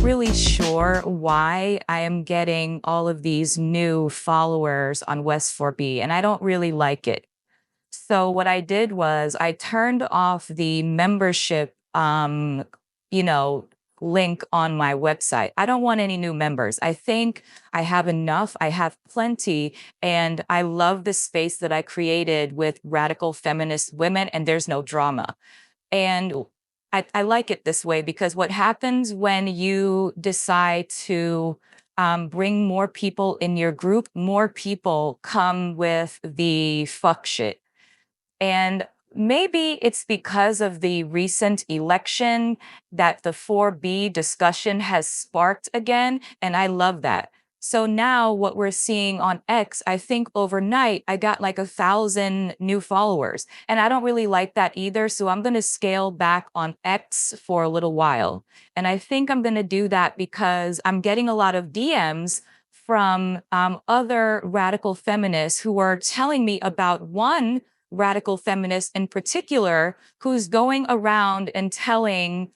really sure why I am getting all of these new followers on West4B, and I don't really like it. So what I did was I turned off the membership, you know, link on my website. I don't want any new members. I think I have enough. I have plenty. And I love the space that I created with radical feminist women, and there's no drama. And I like it this way because what happens when you decide to bring more people in your group, more people come with the fuck shit. And maybe it's because of the recent election that the 4B discussion has sparked again. And I love that. So now what we're seeing on X, I think overnight, I got like 1,000 new followers. And I don't really like that either. So I'm going to scale back on X for a little while. And I think I'm going to do that because I'm getting a lot of DMs from other radical feminists who are telling me about one radical feminist in particular who's going around and telling,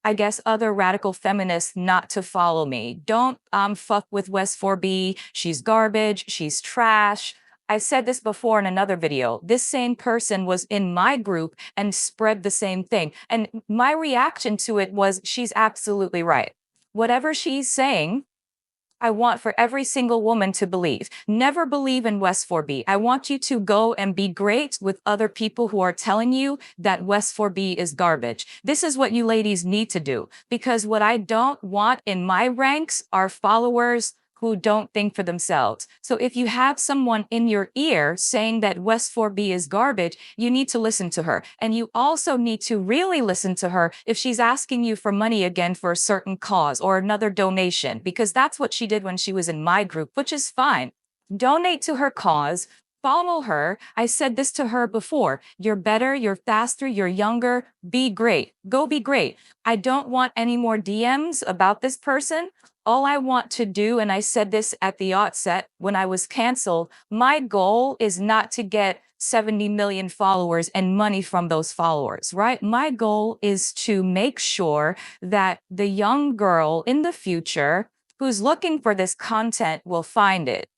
I guess, other radical feminists not to follow me. Don't fuck with West4B. She's garbage. She's trash. I said this before in another video. This same person was in my group and spread the same thing. And my reaction to it was, she's absolutely right. Whatever she's saying, I want for every single woman to believe. Never believe in West4B. I want you to go and be great with other people who are telling you that West4B is garbage. This is what you ladies need to do, because what I don't want in my ranks are followers who don't think for themselves. So if you have someone in your ear saying that West4B is garbage, you need to listen to her. And you also need to really listen to her if she's asking you for money again for a certain cause or another donation, because that's what she did when she was in my group, which is fine. Donate to her cause. Follow her. I said this to her before. You're better, you're faster, you're younger. Be great. Go be great. I don't want any more DMs about this person. All I want to do, and I said this at the outset when I was canceled, my goal is not to get 70 million followers and money from those followers, right? My goal is to make sure that the young girl in the future who's looking for this content will find it.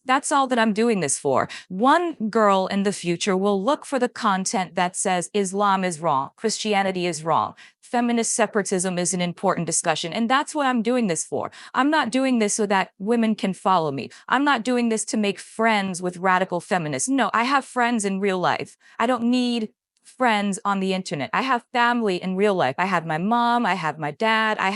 That's all that I'm doing this for. One girl in the future will look for the content that says Islam is wrong, Christianity is wrong, feminist separatism is an important discussion. And that's what I'm doing this for. I'm not doing this so that women can follow me. I'm not doing this to make friends with radical feminists. No, I have friends in real life. I don't need friends on the internet. I have family in real life. I have my mom, I have my dad, I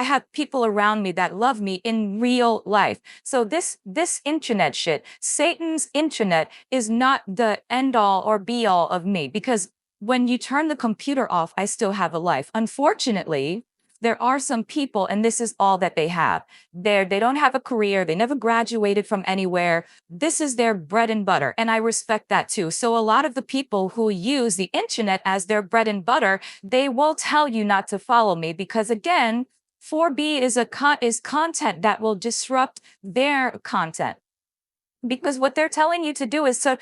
have people around me that love me in real life. So this internet shit, Satan's internet, is not the end all or be all of me, because when you turn the computer off, I still have a life. Unfortunately, there are some people, and this is all that they have. They don't have a career. They never graduated from anywhere. This is their bread and butter, and I respect that too. So a lot of the people who use the internet as their bread and butter, they will tell you not to follow me because, again, 4B is content that will disrupt their content. Because what they're telling you to do is to,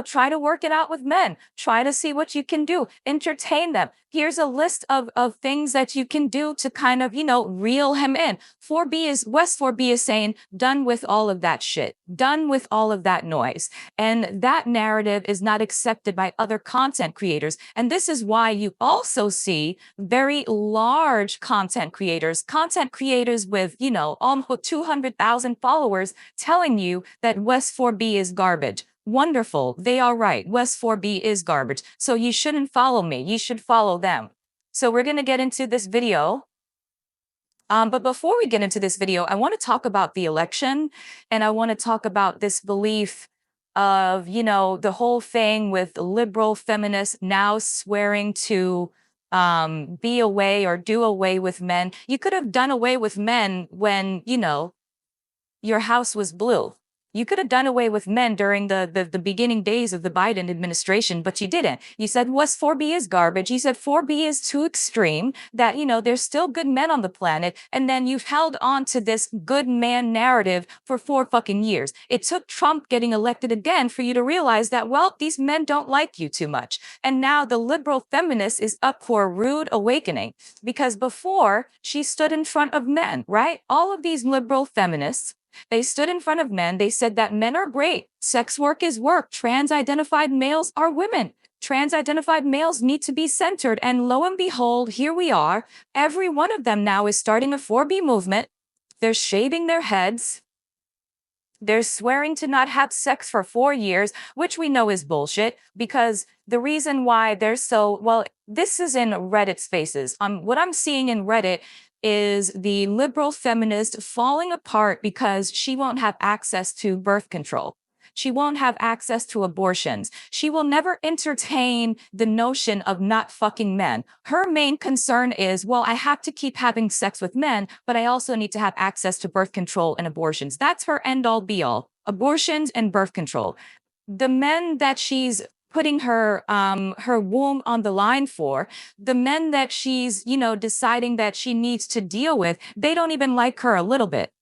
try to work it out with men. Try to see what you can do. Entertain them. Here's a list of things that you can do to kind of, reel him in. West4B is saying, done with all of that shit. Done with all of that noise. And that narrative is not accepted by other content creators. And this is why you also see very large content creators with, almost 200,000 followers telling you that West4B is garbage. Wonderful. They are right. West4B is garbage. So you shouldn't follow me. You should follow them. So we're going to get into this video. But before we get into this video, I want to talk about the election, and I want to talk about this belief of, the whole thing with liberal feminists now swearing to be away or do away with men. You could have done away with men when, your house was blue. You could have done away with men during the beginning days of the Biden administration, but you didn't. You said West 4B is garbage. You said 4B is too extreme, that, there's still good men on the planet. And then you've held on to this good man narrative for 4 fucking years. It took Trump getting elected again for you to realize that, well, these men don't like you too much. And now the liberal feminist is up for a rude awakening, because before she stood in front of men, right? All of these liberal feminists, they stood in front of men. They said that men are great. Sex work is work. Trans-identified males are women. Trans-identified males need to be centered. And lo and behold, here we are. Every one of them now is starting a 4B movement. They're shaving their heads. They're swearing to not have sex for 4 years, which we know is bullshit, because the reason why they're so, well, this is in Reddit spaces. What I'm seeing in Reddit is the liberal feminist falling apart because she won't have access to birth control. She won't have access to abortions. She will never entertain the notion of not fucking men. Her main concern is, well, I have to keep having sex with men, but I also need to have access to birth control and abortions. That's her end all be all. Abortions and birth control. The men that she's putting her womb on the line for, the men that she's, deciding that she needs to deal with, they don't even like her a little bit.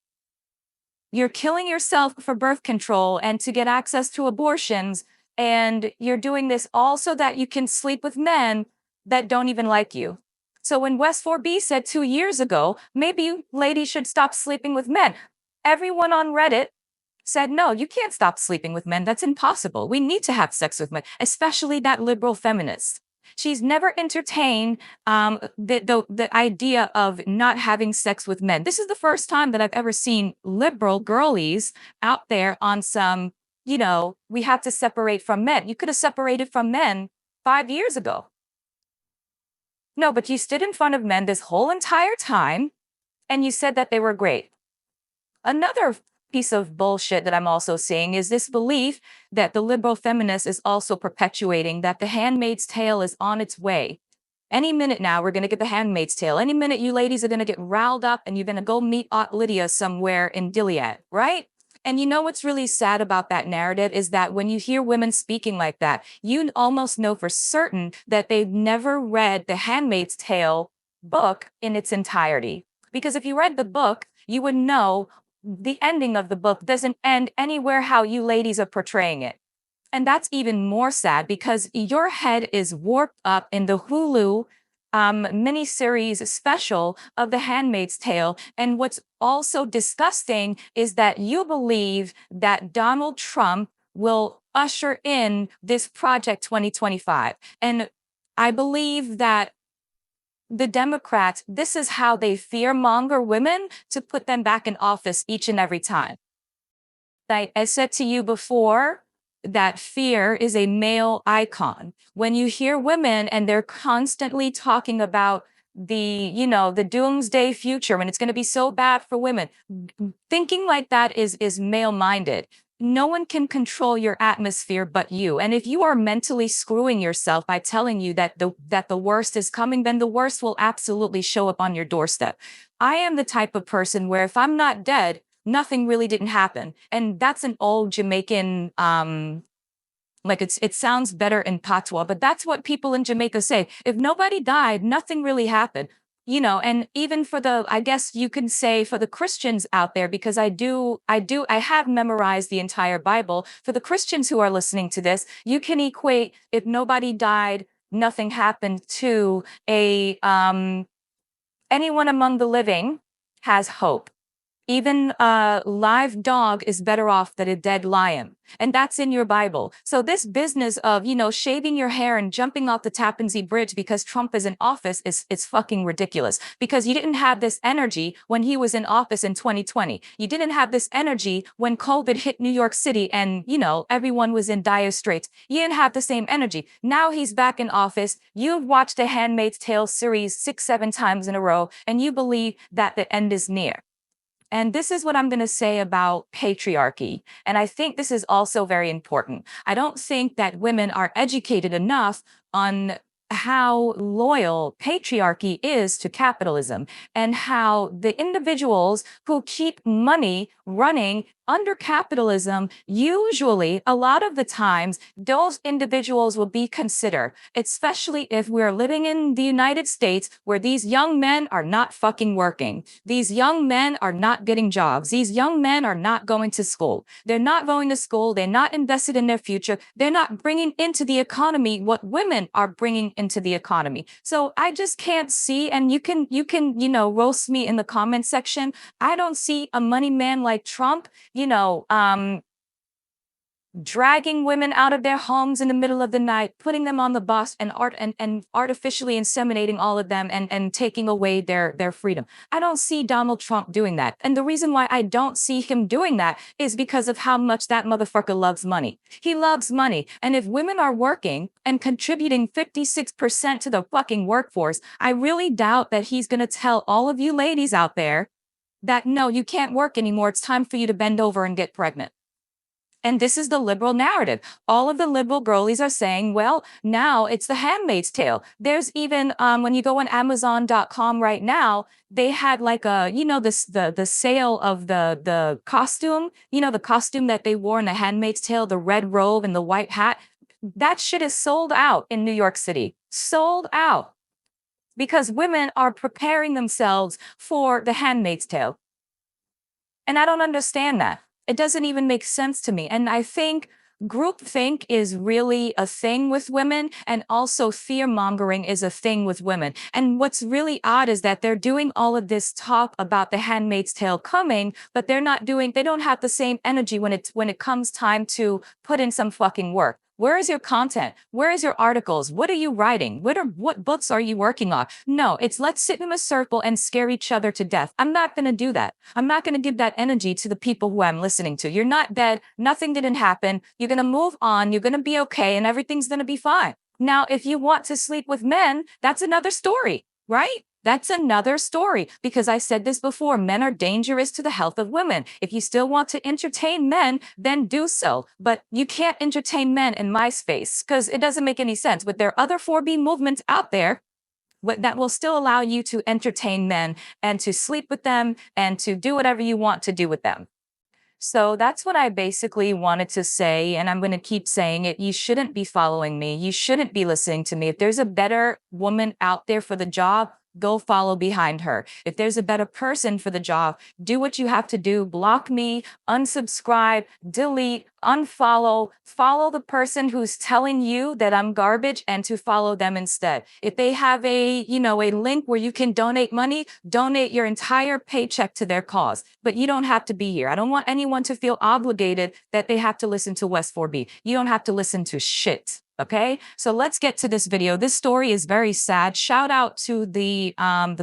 You're killing yourself for birth control and to get access to abortions, and you're doing this all so that you can sleep with men that don't even like you. So when West 4B said 2 years ago, maybe ladies should stop sleeping with men, everyone on Reddit said, no, you can't stop sleeping with men. That's impossible. We need to have sex with men, especially that liberal feminist. She's never entertained the idea of not having sex with men. This is the first time that I've ever seen liberal girlies out there on some, we have to separate from men. You could have separated from men 5 years ago. No, but you stood in front of men this whole entire time, and you said that they were great. Another piece of bullshit that I'm also seeing is this belief that the liberal feminist is also perpetuating, that The Handmaid's Tale is on its way. Any minute now, we're going to get The Handmaid's Tale. Any minute, you ladies are going to get riled up and you're going to go meet Aunt Lydia somewhere in Gilead, right? And you know what's really sad about that narrative is that when you hear women speaking like that, you almost know for certain that they've never read The Handmaid's Tale book in its entirety. Because if you read the book, you would know the ending of the book doesn't end anywhere how you ladies are portraying it. And that's even more sad because your head is warped up in the Hulu miniseries special of The Handmaid's Tale. And what's also disgusting is that you believe that Donald Trump will usher in this Project 2025. And I believe that the Democrats, this is how they fearmonger women to put them back in office each and every time. I said to you before that fear is a male icon. When you hear women and they're constantly talking about the doomsday future, when it's going to be so bad for women, thinking like that is male-minded. No one can control your atmosphere but you. And if you are mentally screwing yourself by telling you that the worst is coming, then the worst will absolutely show up on your doorstep. I am the type of person where if I'm not dead, nothing really didn't happen. And that's an old Jamaican, it sounds better in patois, but that's what people in Jamaica say. If nobody died, nothing really happened. And even for I guess you can say for the Christians out there, because I have memorized the entire Bible. For the Christians who are listening to this, you can equate if nobody died, nothing happened to anyone among the living has hope. Even a live dog is better off than a dead lion. And that's in your Bible. So this business of, shaving your hair and jumping off the Tappan Zee Bridge because Trump is in office is fucking ridiculous. Because you didn't have this energy when he was in office in 2020. You didn't have this energy when COVID hit New York City and, everyone was in dire straits. You didn't have the same energy. Now he's back in office. You've watched the Handmaid's Tale series 6-7 times in a row, and you believe that the end is near. And this is what I'm going to say about patriarchy. And I think this is also very important. I don't think that women are educated enough on how loyal patriarchy is to capitalism and how the individuals who keep money running under capitalism, usually a lot of the times, those individuals will be considered, especially if we're living in the United States where these young men are not fucking working. These young men are not getting jobs. These young men are not going to school. They're not going to school. They're not invested in their future. They're not bringing into the economy what women are bringing into the economy. So I just can't see, and you know, roast me in the comment section. I don't see a money man like Trump, you know, dragging women out of their homes in the middle of the night, putting them on the bus and artificially inseminating all of them and taking away their freedom. I don't see Donald Trump doing that. And the reason why I don't see him doing that is because of how much that motherfucker loves money. He loves money. And if women are working and contributing 56% to the fucking workforce, I really doubt that he's going to tell all of you ladies out there that, no, you can't work anymore. It's time for you to bend over and get pregnant. And this is the liberal narrative. All of the liberal girlies are saying, well, now it's the Handmaid's Tale. There's even, when you go on Amazon.com right now, they had like a, you know, the sale of the costume, you know, the costume that they wore in the Handmaid's Tale, the red robe and the white hat. That shit is sold out in New York City. Sold out. Because women are preparing themselves for the Handmaid's Tale. And I don't understand that. It doesn't even make sense to me. And I think groupthink is really a thing with women, and also fear mongering is a thing with women. And what's really odd is that they're doing all of this talk about the Handmaid's Tale coming, but they don't have the same energy when it comes time to put in some fucking work. Where is your content? Where is your articles? What are you writing? What books are you working on? No, it's let's sit in a circle and scare each other to death. I'm not going to do that. I'm not going to give that energy to the people who I'm listening to. You're not dead. Nothing didn't happen. You're going to move on. You're going to be okay and everything's going to be fine. Now, if you want to sleep with men, that's another story, right? That's another story, because I said this before, men are dangerous to the health of women. If you still want to entertain men, then do so. But you can't entertain men in my space because it doesn't make any sense. But there are other 4B movements out there that will still allow you to entertain men and to sleep with them and to do whatever you want to do with them. So that's what I basically wanted to say, and I'm going to keep saying it. You shouldn't be following me. You shouldn't be listening to me. If there's a better woman out there for the job, go follow behind her. If there's a better person for the job, do what you have to do. Block me, unsubscribe, delete, unfollow, follow the person who's telling you that I'm garbage and to follow them instead. If they have a link where you can donate money, donate your entire paycheck to their cause. But you don't have to be here. I don't want anyone to feel obligated that they have to listen to West 4B. You don't have to listen to shit. Okay, so let's get to this video. This story is very sad. Shout out to the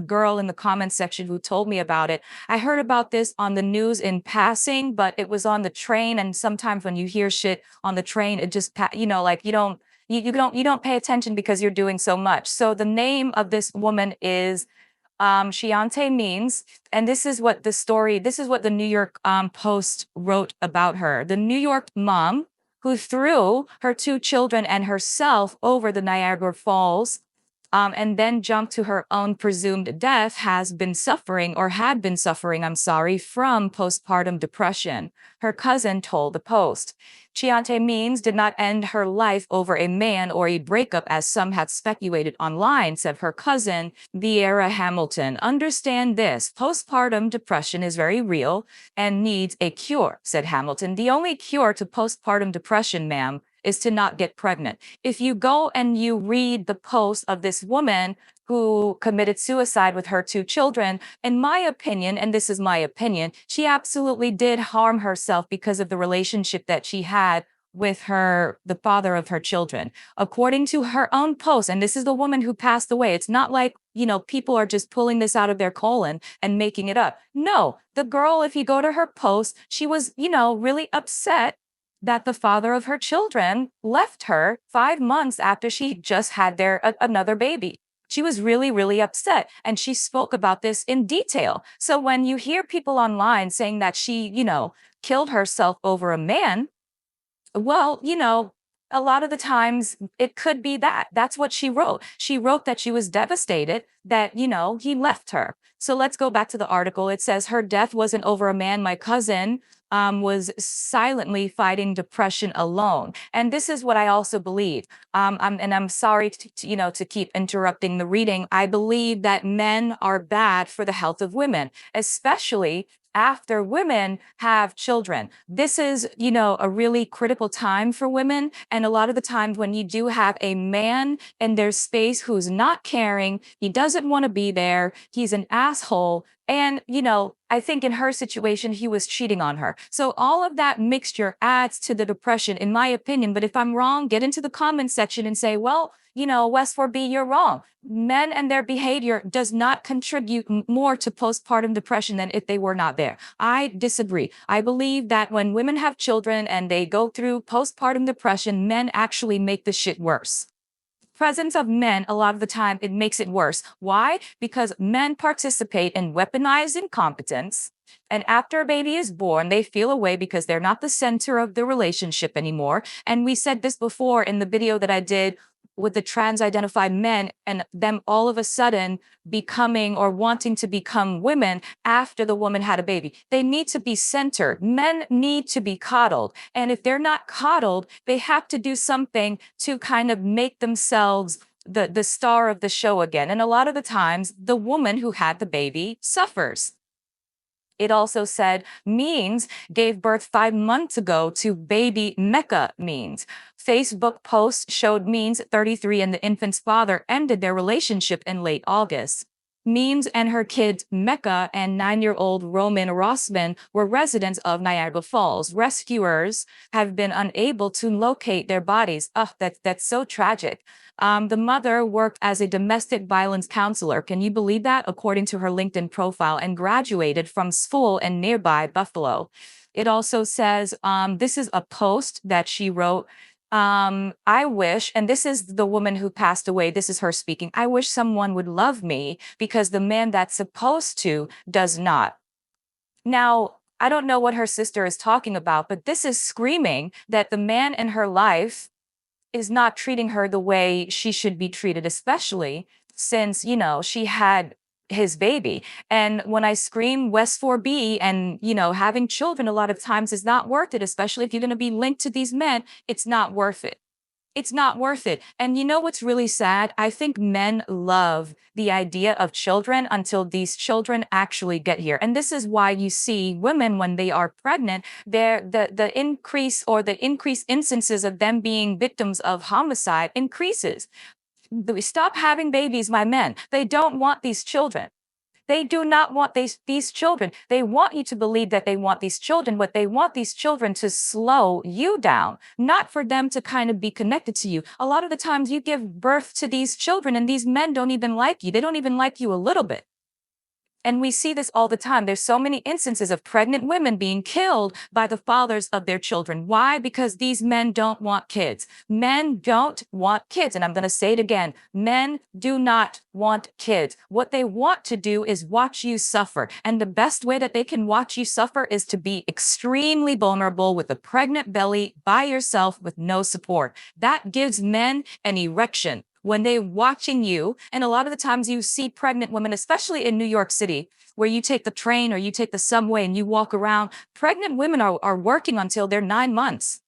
girl in the comment section who told me about it. I heard about this on the news in passing, but it was on the train. And sometimes when you hear shit on the train, it just like you don't pay attention because you're doing so much. So the name of this woman is Chiante Means, and this is what the New York Post wrote about her. The New York mom who threw her 2 children and herself over the Niagara Falls and then jumped to her own presumed death, had been suffering from postpartum depression. Her cousin told the Post. Chiante Means did not end her life over a man or a breakup, as some had speculated online, said her cousin, Vieira Hamilton. Understand this, postpartum depression is very real and needs a cure, said Hamilton. The only cure to postpartum depression, ma'am, is to not get pregnant. If you go and you read the post of this woman who committed suicide with her 2 children, in my opinion, and this is my opinion, she absolutely did harm herself because of the relationship that she had with the father of her children. According to her own post, and this is the woman who passed away, it's not like, people are just pulling this out of their colon and making it up. No, the girl, if you go to her post, she was, really upset that the father of her children left her 5 months after she just had another baby. She was really, really upset, and she spoke about this in detail. So when you hear people online saying that she, killed herself over a man, well, A lot of the times it could be that. That's what she wrote. She wrote that she was devastated that, he left her. So let's go back to the article. It says her death wasn't over a man. My cousin was silently fighting depression alone. And this is what I also believe. And I'm sorry to keep interrupting the reading. I believe that men are bad for the health of women, especially after women have children. This is, a really critical time for women. And a lot of the times when you do have a man in their space who's not caring, he doesn't want to be there, he's an asshole. And, I think in her situation, he was cheating on her. So all of that mixture adds to the depression, in my opinion. But if I'm wrong, get into the comment section and say, well, West 4B, you're wrong. Men and their behavior does not contribute more to postpartum depression than if they were not there. I disagree. I believe that when women have children and they go through postpartum depression, men actually make the shit worse. Presence of men, a lot of the time, it makes it worse. Why? Because men participate in weaponized incompetence. And after a baby is born, they feel away because they're not the center of the relationship anymore. And we said this before in the video that I did with the trans-identified men and them all of a sudden becoming or wanting to become women after the woman had a baby. They need to be centered. Men need to be coddled. And if they're not coddled, they have to do something to kind of make themselves the star of the show again. And a lot of the times, the woman who had the baby suffers. It also said Means gave birth 5 months ago to baby Mecca Means. Facebook post showed Means, 33, and the infant's father ended their relationship in late August. Means and her kids, Mecca and 9-year-old Roman Rossman, were residents of Niagara Falls. Rescuers have been unable to locate their bodies. Oh, that's so tragic. The mother worked as a domestic violence counselor. Can you believe that? According to her LinkedIn profile, and graduated from school in nearby Buffalo. It also says, this is a post that she wrote. I wish, and this is the woman who passed away, this is her speaking, I wish someone would love me because the man that's supposed to does not. Now, I don't know what her sister is talking about, but this is screaming that the man in her life is not treating her the way she should be treated, especially since, she had his baby. And when I scream West 4B and, having children a lot of times is not worth it, especially if you're going to be linked to these men, it's not worth it. It's not worth it. And you know what's really sad? I think men love the idea of children until these children actually get here. And this is why you see women when they are pregnant, the increased instances of them being victims of homicide increases. Stop having babies, my men. They don't want these children. They do not want these children. They want you to believe that they want these children, but they want these children to slow you down, not for them to kind of be connected to you. A lot of the times you give birth to these children and these men don't even like you. They don't even like you a little bit. And we see this all the time. There's so many instances of pregnant women being killed by the fathers of their children. Why? Because these men don't want kids. Men don't want kids. And I'm going to say it again. Men do not want kids. What they want to do is watch you suffer. And the best way that they can watch you suffer is to be extremely vulnerable with a pregnant belly by yourself with no support. That gives men an erection. When they're watching you, and a lot of the times you see pregnant women, especially in New York City, where you take the train or you take the subway and you walk around, pregnant women are working until they're 9 months.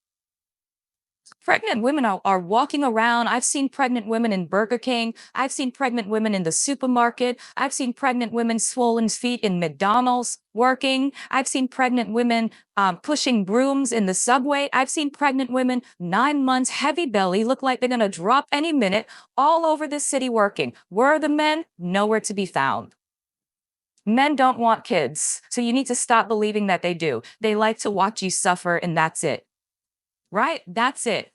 Pregnant women are walking around. I've seen pregnant women in Burger King. I've seen pregnant women in the supermarket. I've seen pregnant women swollen feet in McDonald's working. I've seen pregnant women pushing brooms in the subway. I've seen pregnant women, 9 months, heavy belly, look like they're going to drop any minute, all over this city working. Where are the men? Nowhere to be found. Men don't want kids, so you need to stop believing that they do. They like to watch you suffer, and that's it. Right? That's it.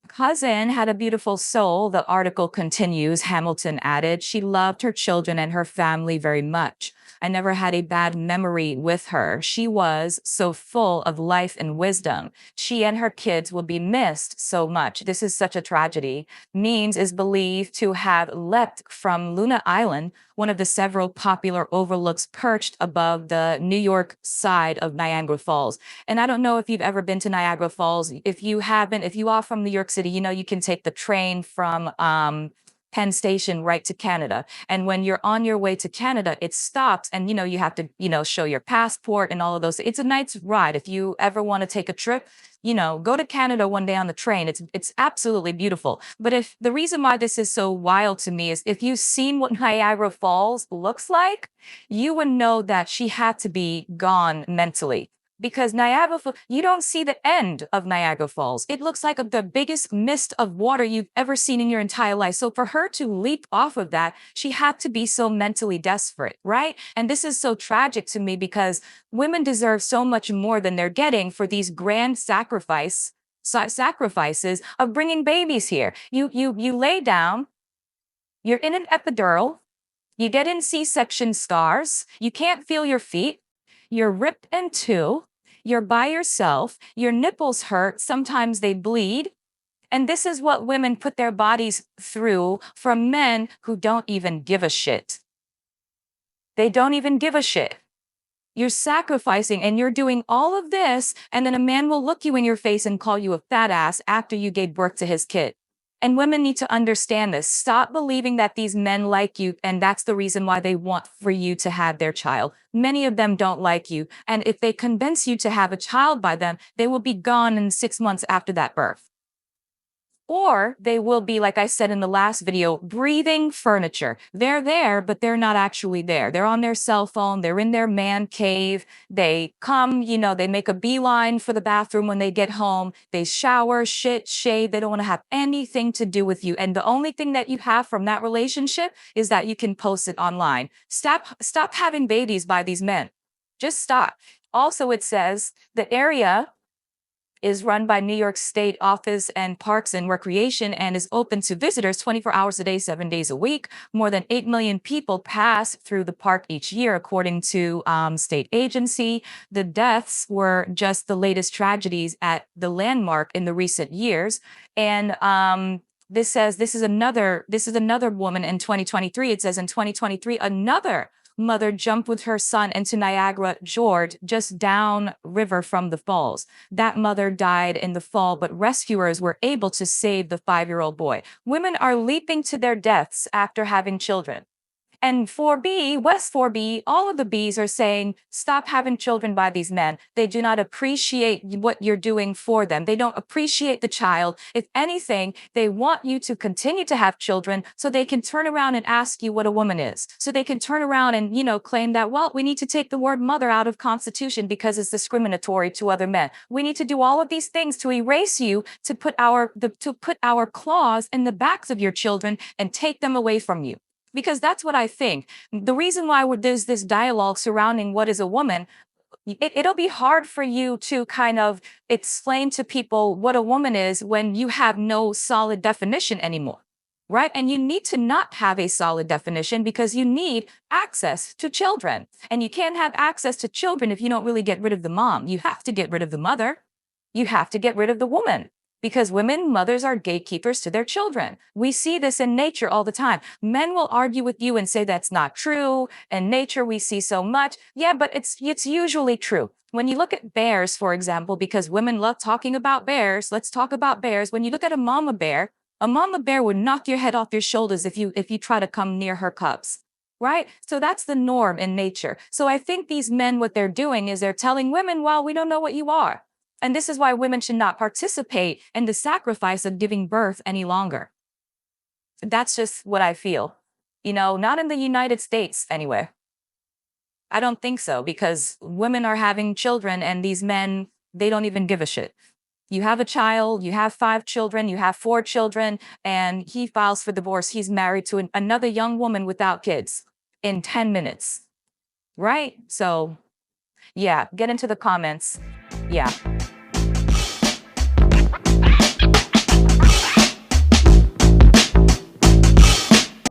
Cousin had a beautiful soul, the article continues. Hamilton added, she loved her children and her family very much. I never had a bad memory with her. She was so full of life and wisdom. She and her kids will be missed so much. This is such a tragedy. Means is believed to have leapt from Luna Island one of the several popular overlooks perched above the New York side of Niagara Falls. And I don't know if you've ever been to Niagara Falls. If you haven't, if you are from New York City, you know you can take the train from Penn Station right to Canada. And when you're on your way to Canada, it stops and, you have to, show your passport and all of those. It's a nice ride. If you ever want to take a trip, go to Canada one day on the train. It's absolutely beautiful. But if the reason why this is so wild to me is if you've seen what Niagara Falls looks like, you would know that she had to be gone mentally. Because Niagara Falls, you don't see the end of Niagara Falls. It looks like the biggest mist of water you've ever seen in your entire life. So for her to leap off of that, she had to be so mentally desperate, right? And this is so tragic to me because women deserve so much more than they're getting for these grand sacrifices of bringing babies here. You lay down, you're in an epidural, you get in C-section scars, you can't feel your feet, you're ripped in two, you're by yourself, your nipples hurt, sometimes they bleed. And this is what women put their bodies through from men who don't even give a shit. They don't even give a shit. You're sacrificing and you're doing all of this, and then a man will look you in your face and call you a fat ass after you gave birth to his kid. And women need to understand this. Stop believing that these men like you, and that's the reason why they want for you to have their child. Many of them don't like you. And if they convince you to have a child by them, they will be gone in 6 months after that birth. Or they will be, like I said in the last video, breathing furniture. They're there, but they're not actually there. They're on their cell phone. They're in their man cave. They come, they make a beeline for the bathroom when they get home. They shower, shit, shave. They don't want to have anything to do with you. And the only thing that you have from that relationship is that you can post it online. Stop having babies by these men. Just stop. Also, it says the area is run by New York State Office and Parks and Recreation and is open to visitors 24 hours a day, 7 days a week. More than 8 million people pass through the park each year, according to state agency. The deaths were just the latest tragedies at the landmark in the recent years. And this says this is another woman in 2023. It says in 2023, another mother jumped with her son into Niagara, Georgia, just down river from the falls. That mother died in the fall, but rescuers were able to save the 5-year-old boy. Women are leaping to their deaths after having children. And 4B, West 4B, all of the Bs are saying, stop having children by these men. They do not appreciate what you're doing for them. They don't appreciate the child. If anything, they want you to continue to have children so they can turn around and ask you what a woman is. So they can turn around and, claim that, well, we need to take the word mother out of Constitution because it's discriminatory to other men. We need to do all of these things to erase you, to put our claws in the backs of your children and take them away from you. Because that's what I think. The reason why there's this dialogue surrounding what is a woman, it'll be hard for you to kind of explain to people what a woman is when you have no solid definition anymore, right? And you need to not have a solid definition because you need access to children. And you can't have access to children if you don't really get rid of the mom. You have to get rid of the mother. You have to get rid of the woman. Because mothers are gatekeepers to their children. We see this in nature all the time. Men will argue with you and say that's not true. In nature, we see so much. Yeah, but it's usually true. When you look at bears, for example, because women love talking about bears, let's talk about bears. When you look at a mama bear would knock your head off your shoulders if you try to come near her cubs. Right? So that's the norm in nature. So I think these men, what they're doing is they're telling women, well, we don't know what you are. And this is why women should not participate in the sacrifice of giving birth any longer. That's just what I feel. Not in the United States anyway. I don't think so, because women are having children and these men, they don't even give a shit. You have a child, you have 5 children, you have 4 children, and he files for divorce. He's married to another young woman without kids in 10 minutes. Right? So, yeah, get into the comments. Yeah.